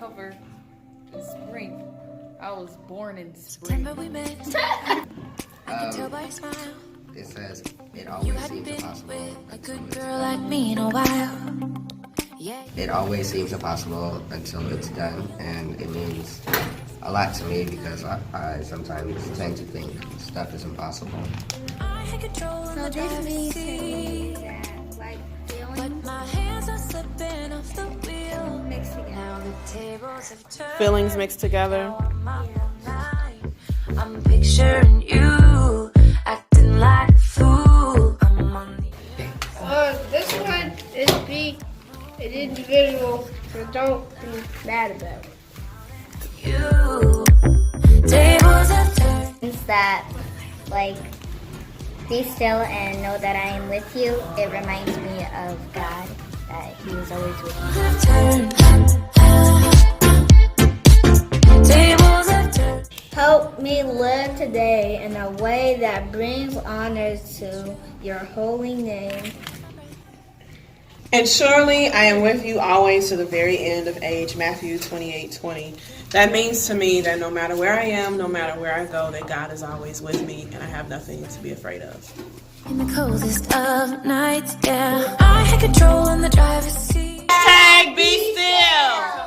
cover in spring. I was born in spring. We met. It says it always seems impossible. A good girl like me in a while. Yeah. It always seems impossible until it's done, and it means a lot to me because I sometimes tend to think stuff is impossible. So this means to me that like feelings mixed together. Feelings mixed together. I'm picturing you acting like a fool. I'm on the This one is be an individual, so don't be mad about it. you. Tables have turned. Means that, like, be still and know that I am with you. It reminds me of God, that He is always with me. Have turned. Tables have turned. Help me live today in a way that brings honor to your holy name. And surely I am with you always to the very end of age, Matthew 28:20. That means to me that no matter where I am, no matter where I go, that God is always with me and I have nothing to be afraid of. In the coldest of nights, yeah. I had control in the driver's seat. Tag, be still.